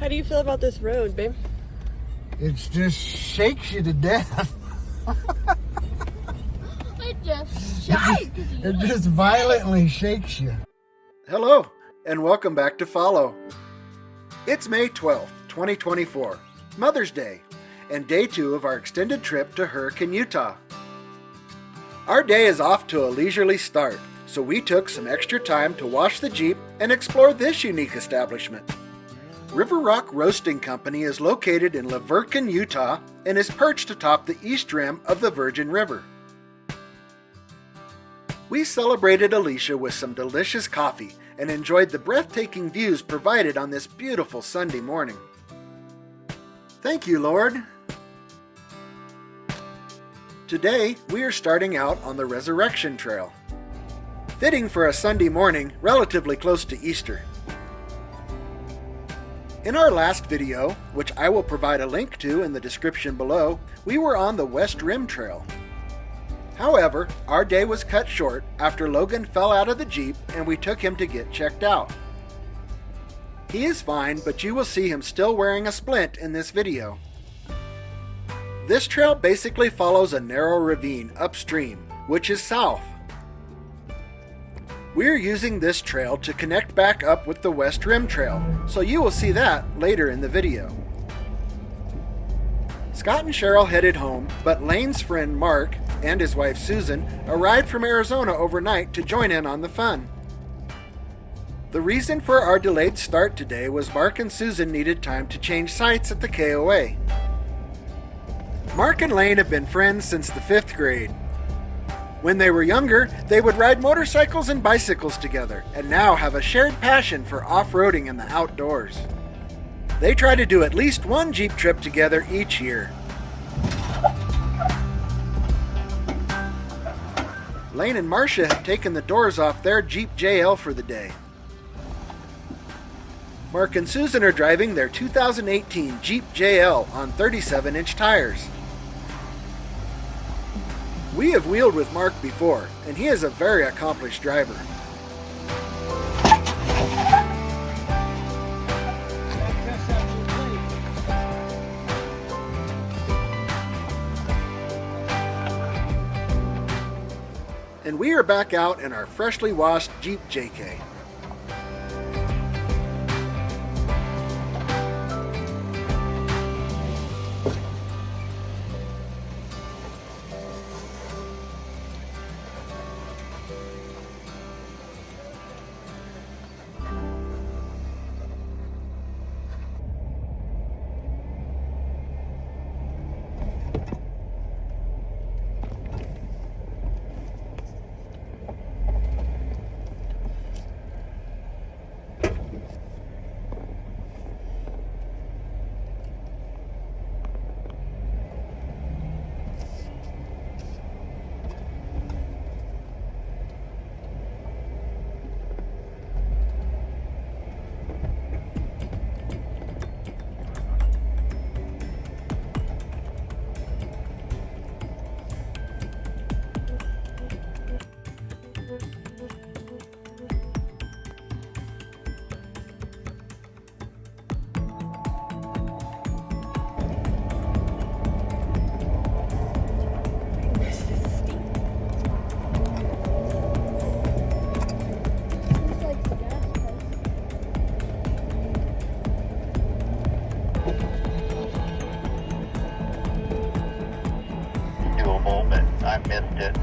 How do you feel about this road, babe? It just shakes you to death. It just shakes you. It just violently shakes you. Hello, and welcome back to Follow. It's May 12th, 2024, Mother's Day, and day 2 of our extended trip to Hurricane, Utah. Our day is off to a leisurely start, so we took some extra time to wash the Jeep and explore this unique establishment. River Rock Roasting Company is located in Laverton, Utah, and is perched atop the east rim of the Virgin River. We celebrated Alicia with some delicious coffee and enjoyed the breathtaking views provided on this beautiful Sunday morning. Thank you, Lord. Today, we are starting out on the Resurrection Trail. Fitting for a Sunday morning relatively close to Easter. In our last video, which I will provide a link to in the description below, we were on the West Rim Trail. However, our day was cut short after Logan fell out of the Jeep and we took him to get checked out. He is fine, but you will see him still wearing a splint in this video. This trail basically follows a narrow ravine upstream, which is south. We're using this trail to connect back up with the West Rim Trail, so you will see that later in the video. Scott and Cheryl headed home, but Lane's friend Mark and his wife Susan arrived from Arizona overnight to join in on the fun. The reason for our delayed start today was Mark and Susan needed time to change sites at the KOA. Mark and Lane have been friends since the 5th grade. When they were younger, they would ride motorcycles and bicycles together, and now have a shared passion for off-roading in the outdoors. They try to do at least one Jeep trip together each year. Lane and Marcia have taken the doors off their Jeep JL for the day. Mark and Susan are driving their 2018 Jeep JL on 37-inch tires. We have wheeled with Mark before, and he is a very accomplished driver. And we are back out in our freshly washed Jeep JK. I missed it.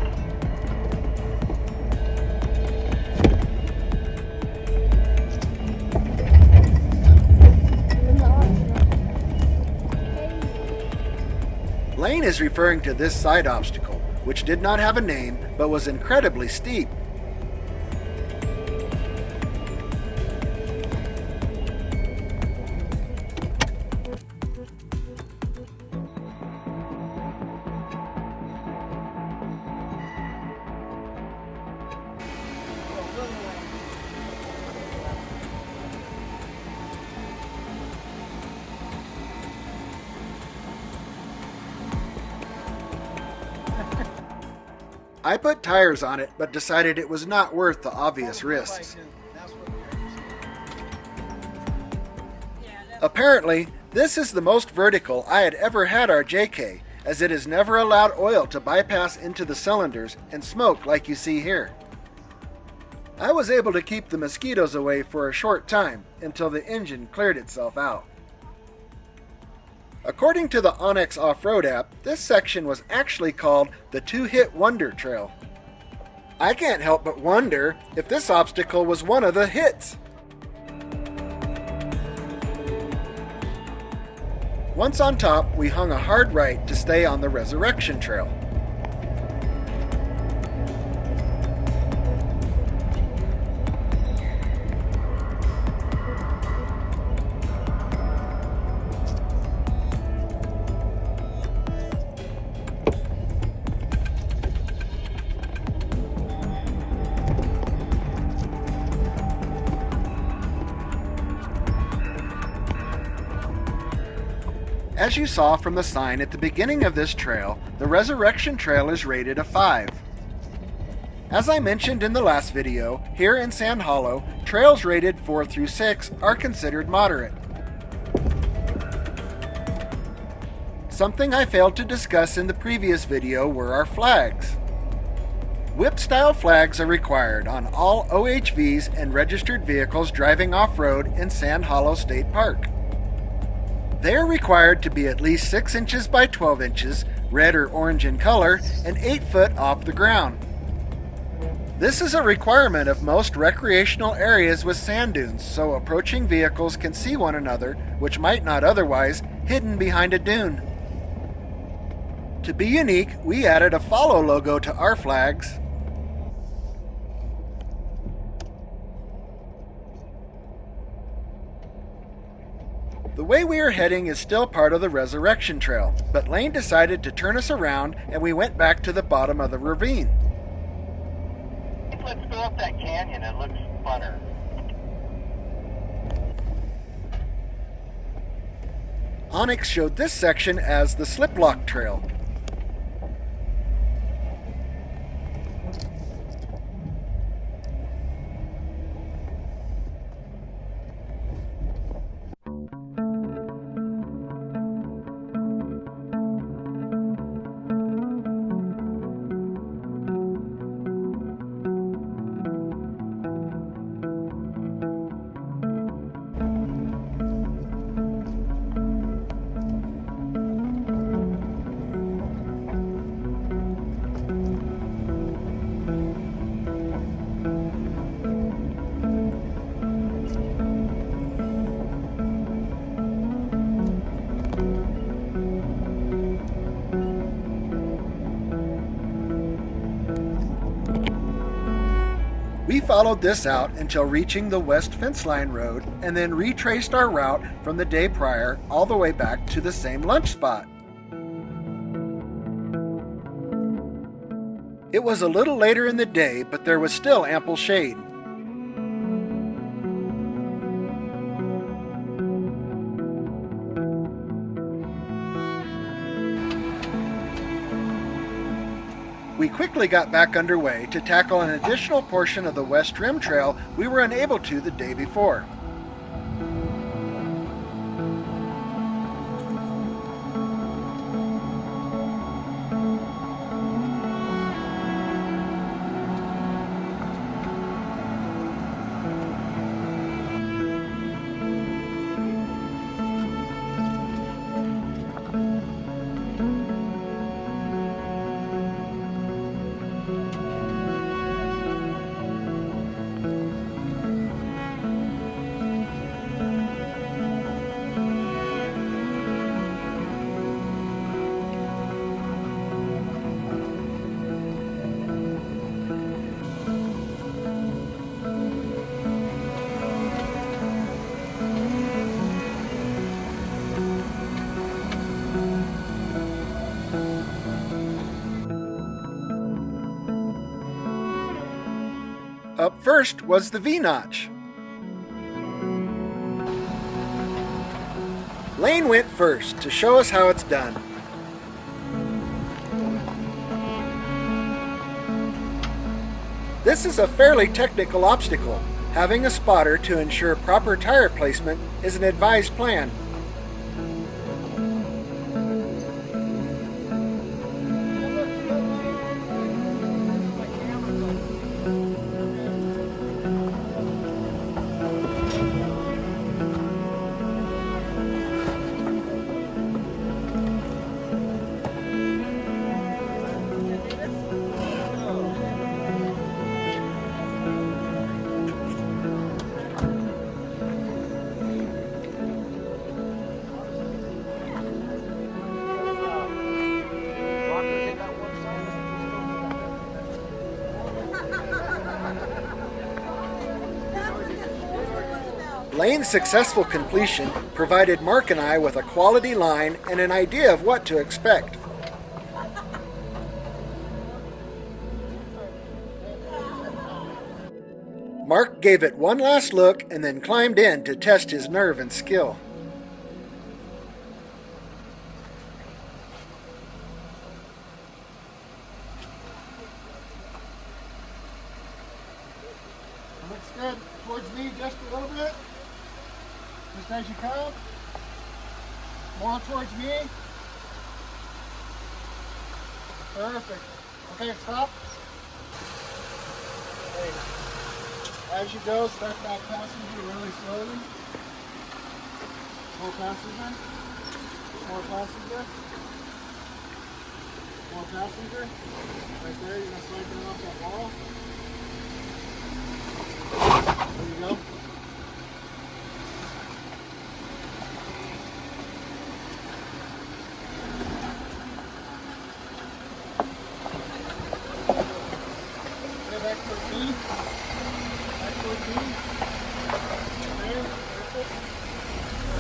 Lane is referring to this side obstacle, which did not have a name but was incredibly steep. I put tires on it, but decided it was not worth the obvious risks. Apparently, this is the most vertical I had ever had our JK, as it has never allowed oil to bypass into the cylinders and smoke like you see here. I was able to keep the mosquitoes away for a short time until the engine cleared itself out. According to the Onyx Off-Road app, this section was actually called the Two-Hit Wonder Trail. I can't help but wonder if this obstacle was one of the hits. Once on top, we hung a hard right to stay on the Resurrection Trail. As you saw from the sign at the beginning of this trail, the Resurrection Trail is rated a 5. As I mentioned in the last video, here in Sand Hollow, trails rated 4 through 6 are considered moderate. Something I failed to discuss in the previous video were our flags. Whip-style flags are required on all OHVs and registered vehicles driving off-road in Sand Hollow State Park. They are required to be at least 6 inches by 12 inches, red or orange in color, and 8 foot off the ground. This is a requirement of most recreational areas with sand dunes, so approaching vehicles can see one another, which might not otherwise, hidden behind a dune. To be unique, we added a follow logo to our flags. The way we are heading is still part of the Resurrection Trail, but Lane decided to turn us around and we went back to the bottom of the ravine. Let's go up that canyon. It looks funner. Onyx showed this section as the Sliplock Trail. We followed this out until reaching the West Fence Line Road and then retraced our route from the day prior all the way back to the same lunch spot. It was a little later in the day, but there was still ample shade. We quickly got back underway to tackle an additional portion of the West Rim Trail we were unable to the day before. Up first was the V-notch. Lane went first to show us how it's done. This is a fairly technical obstacle. Having a spotter to ensure proper tire placement is an advised plan. Lane's successful completion provided Mark and I with a quality line and an idea of what to expect. Mark gave it one last look and then climbed in to test his nerve and skill. Looks good. Towards me just a little bit. Just as you come. More towards me. Perfect. Okay, stop. Okay. As you go, start back passenger really slowly. More passenger. More passenger. More passenger. Right there, you're going to slide down off that wall. There you go. Okay, back towards me. Back towards me. There, perfect.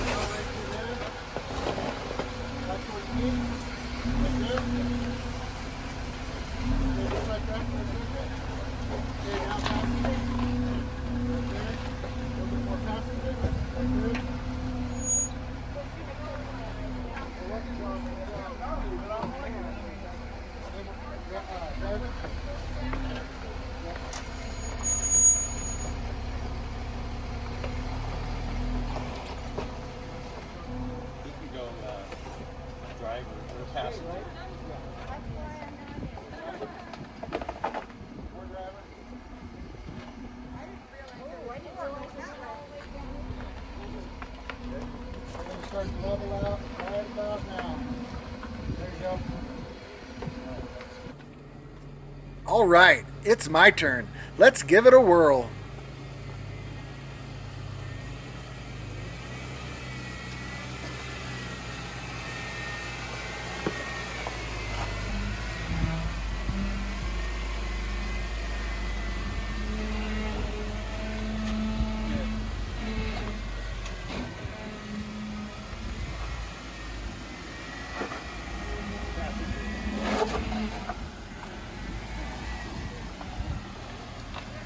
Go right through there. Back towards me. Right there. Okay, just like that for a second. Okay, now passenger. Driver or passenger. Start to level out right about now. There you go. All right, it's my turn. Let's give it a whirl.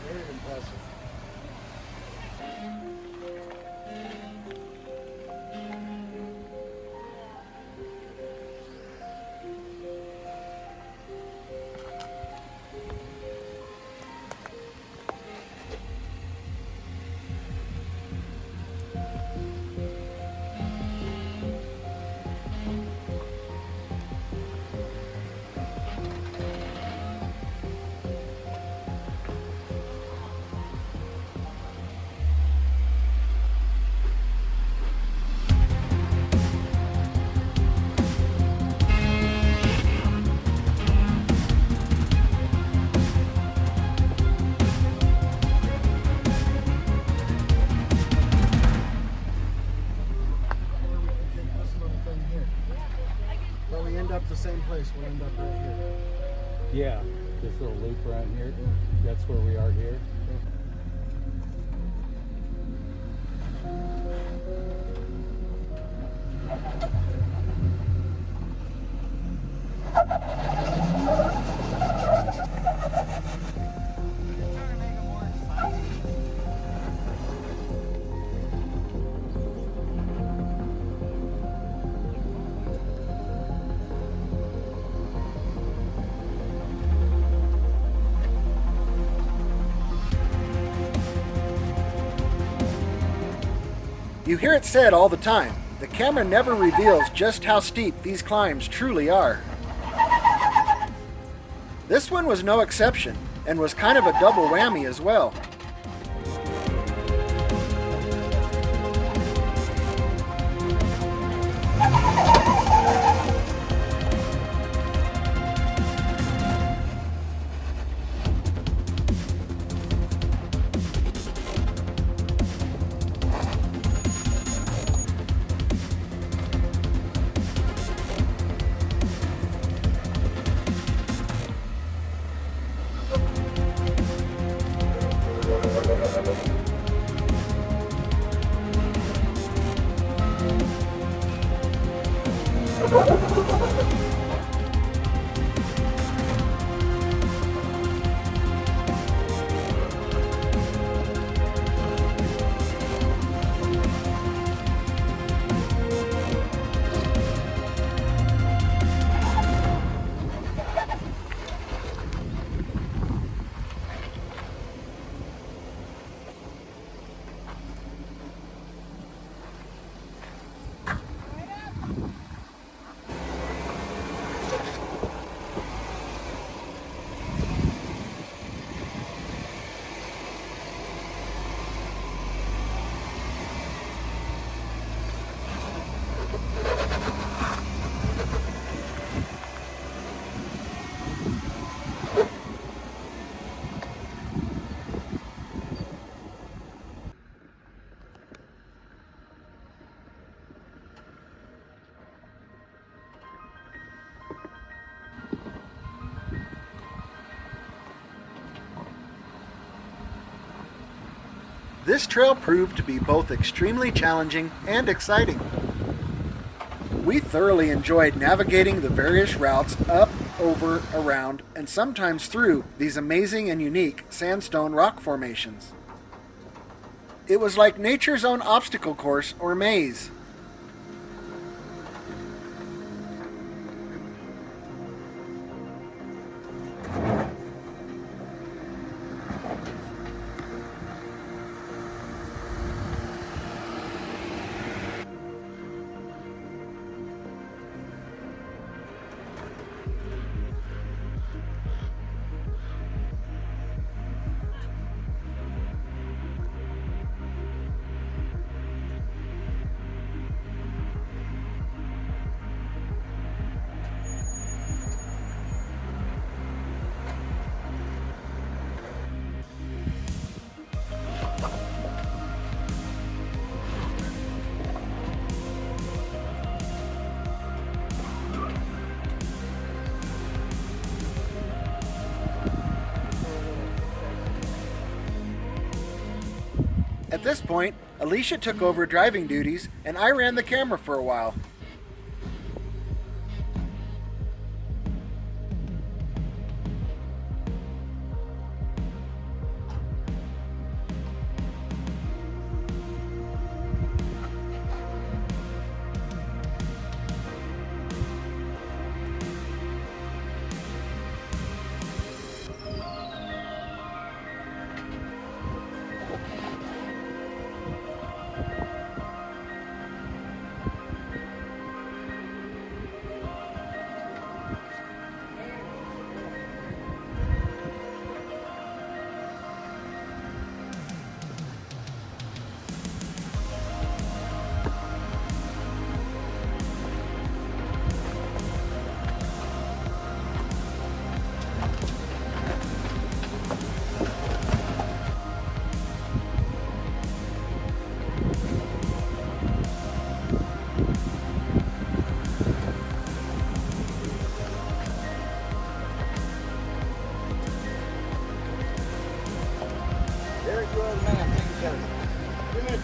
Very impressive. But we end up the same place. We'll end up right here. Yeah, this little loop around here. That's where we are here. You hear it said all the time, the camera never reveals just how steep these climbs truly are. This one was no exception, and was kind of a double whammy as well. This trail proved to be both extremely challenging and exciting. We thoroughly enjoyed navigating the various routes up, over, around, and sometimes through these amazing and unique sandstone rock formations. It was like nature's own obstacle course or maze. At this point, Alicia took over driving duties and I ran the camera for a while. Very good man. Thank you, sir. Good.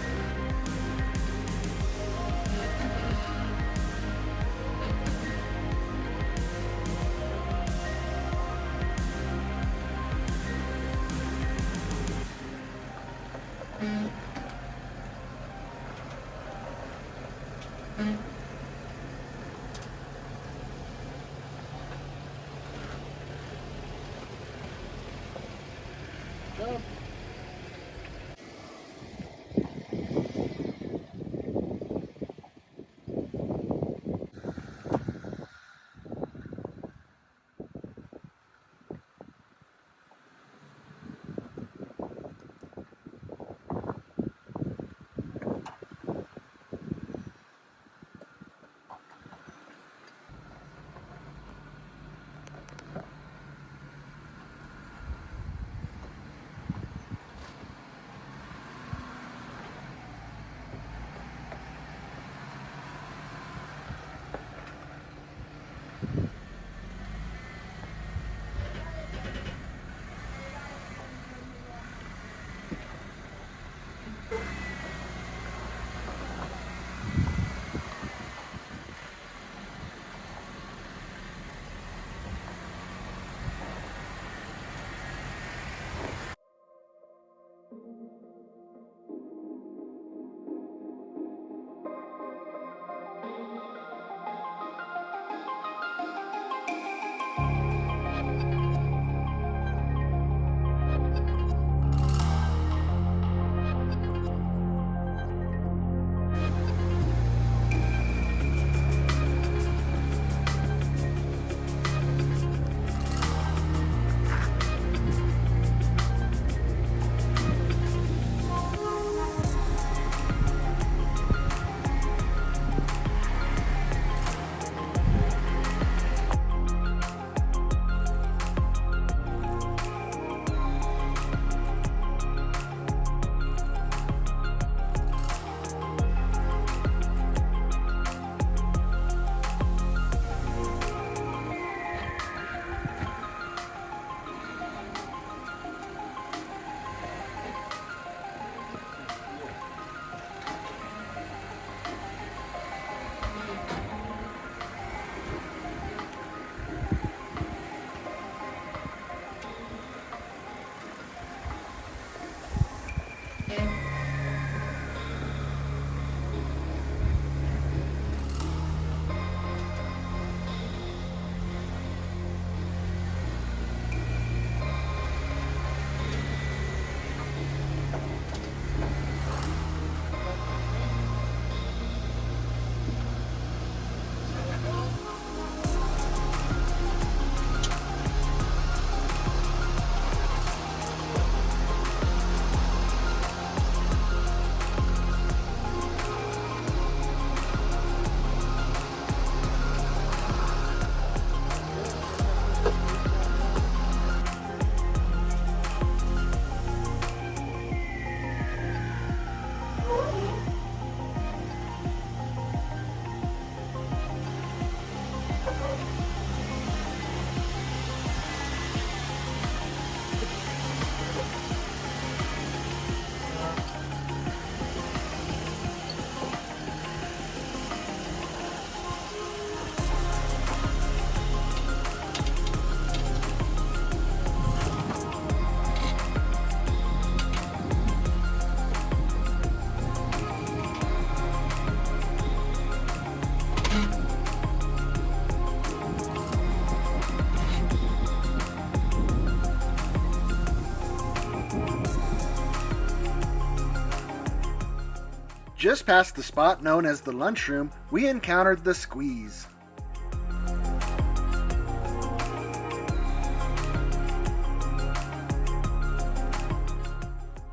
Just past the spot known as the lunchroom, we encountered the squeeze.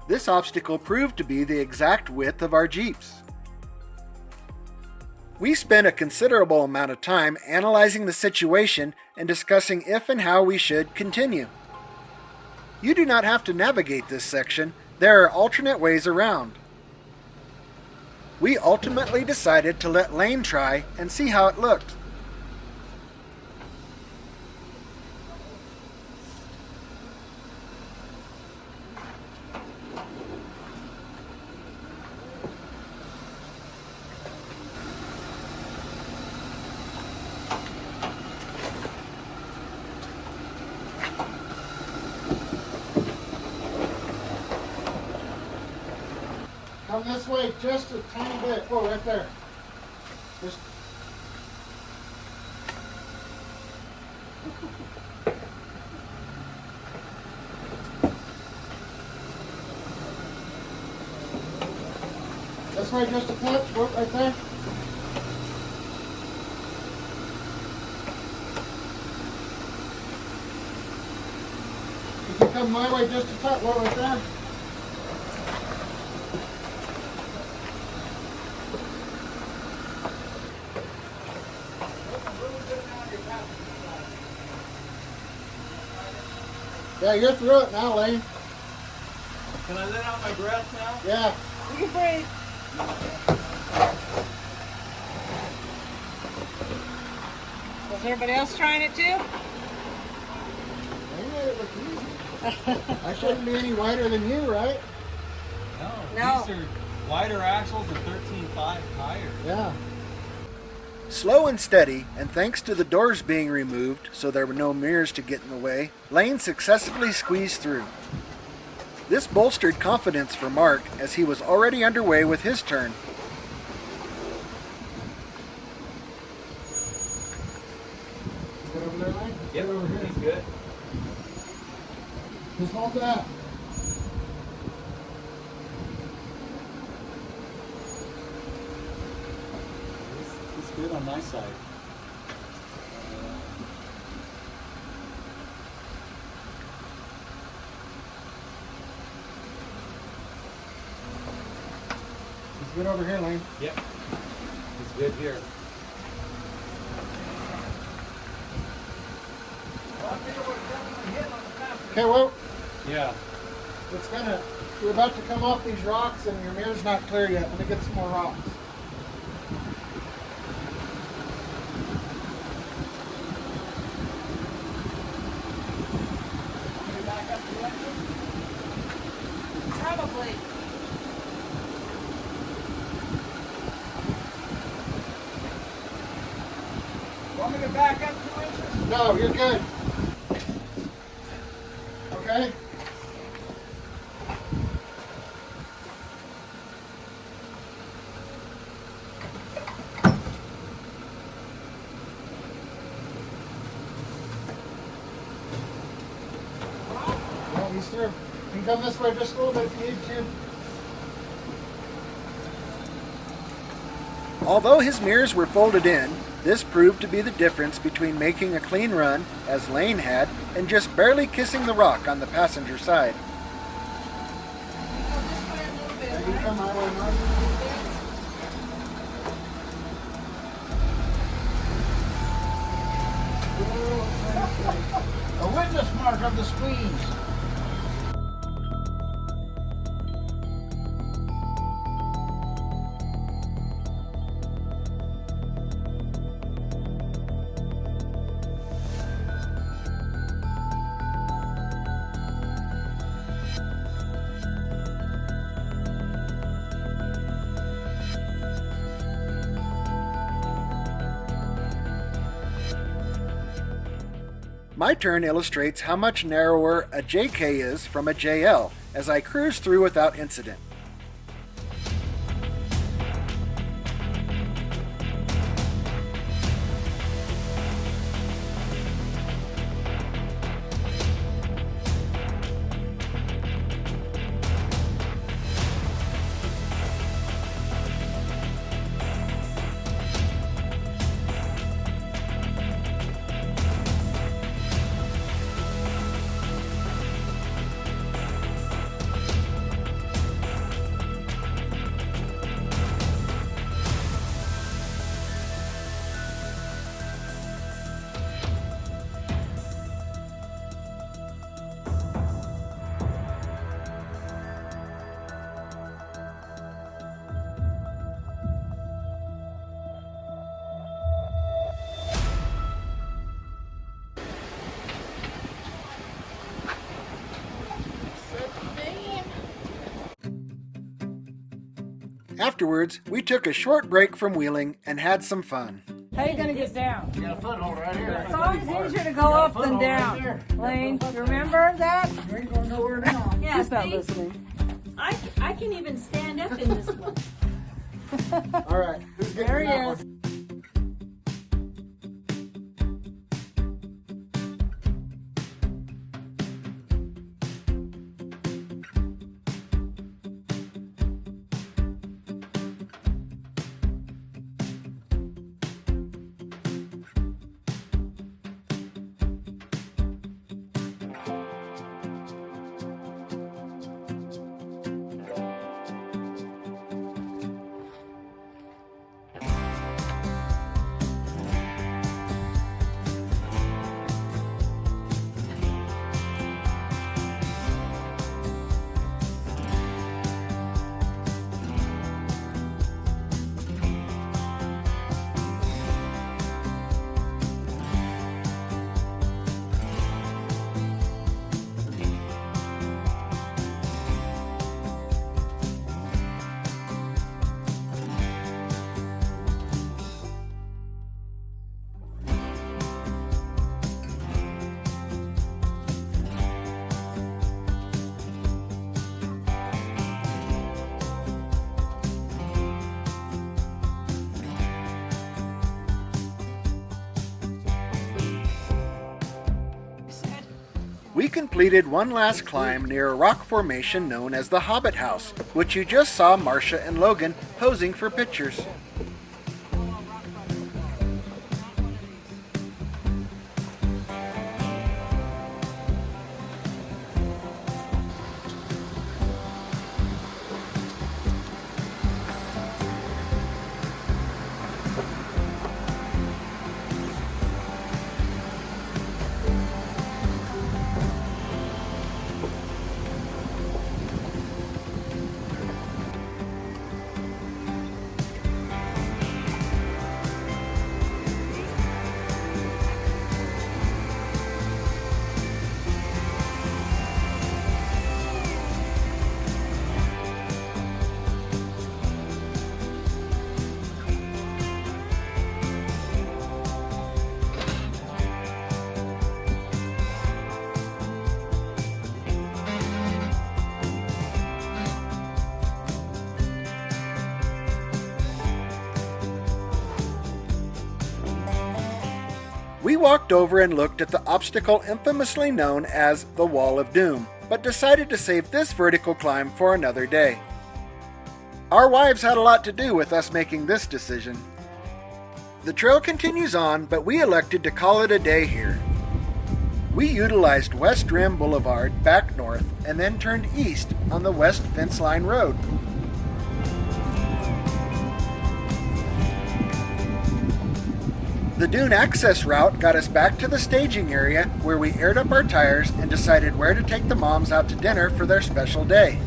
This obstacle proved to be the exact width of our Jeeps. We spent a considerable amount of time analyzing the situation and discussing if and how we should continue. You do not have to navigate this section, there are alternate ways around. We ultimately decided to let Lane try and see how it looked. Come this way just a tiny bit. Whoa, right there. Just. This way just a touch. Whoop, right there. If you come my way just a touch. Whoa, right there. Yeah, you're through it now, Lane. Can I let out my breath now? Yeah. You can breathe. Was everybody else trying it too? Lane made it look easy. I shouldn't be any wider than you, right? No. These are wider axles and 13.5 tires. Yeah. Slow and steady, and thanks to the doors being removed so there were no mirrors to get in the way, Lane successfully squeezed through. This bolstered confidence for Mark as he was already underway with his turn. Get over there, Lane. Get over here, he's good. Just hold that. It's good on my side. It's good over here, Lane. Yep. It's good here. Okay, well, Yeah. it's gonna. You're about to come off these rocks, and your mirror's not clear yet. Let me get some more rocks. Probably. Want me to back up 2 inches? No, you're good. Okay. Yeah, he's through. You can come this way just a little bit if you need to. Although his mirrors were folded in, this proved to be the difference between making a clean run, as Lane had, and just barely kissing the rock on the passenger side. Yeah, you can come my way, Mark. A witness mark of the squeeze. My turn illustrates how much narrower a JK is from a JL as I cruise through without incident. Afterwards, we took a short break from wheeling and had some fun. How are you gonna get down? You got a foothold right here. It's always easier to go up than down. Lane, you remember that? You ain't going nowhere now. Yeah, He's not see, listening. I can even stand up in this one. All right, who's getting There he that is. one? We completed one last climb near a rock formation known as the Hobbit House, which you just saw Marcia and Logan posing for pictures. We walked over and looked at the obstacle infamously known as the Wall of Doom, but decided to save this vertical climb for another day. Our wives had a lot to do with us making this decision. The trail continues on, but we elected to call it a day here. We utilized West Rim Boulevard back north and then turned east on the West Fence Line Road. The dune access route got us back to the staging area where we aired up our tires and decided where to take the moms out to dinner for their special day.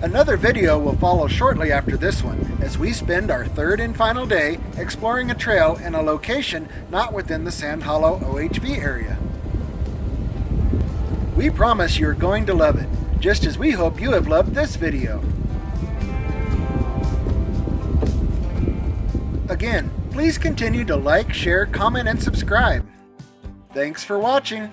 Another video will follow shortly after this one as we spend our third and final day exploring a trail in a location not within the Sand Hollow OHV area. We promise you're going to love it, just as we hope you have loved this video. Again, please continue to like, share, comment, and subscribe. Thanks for watching.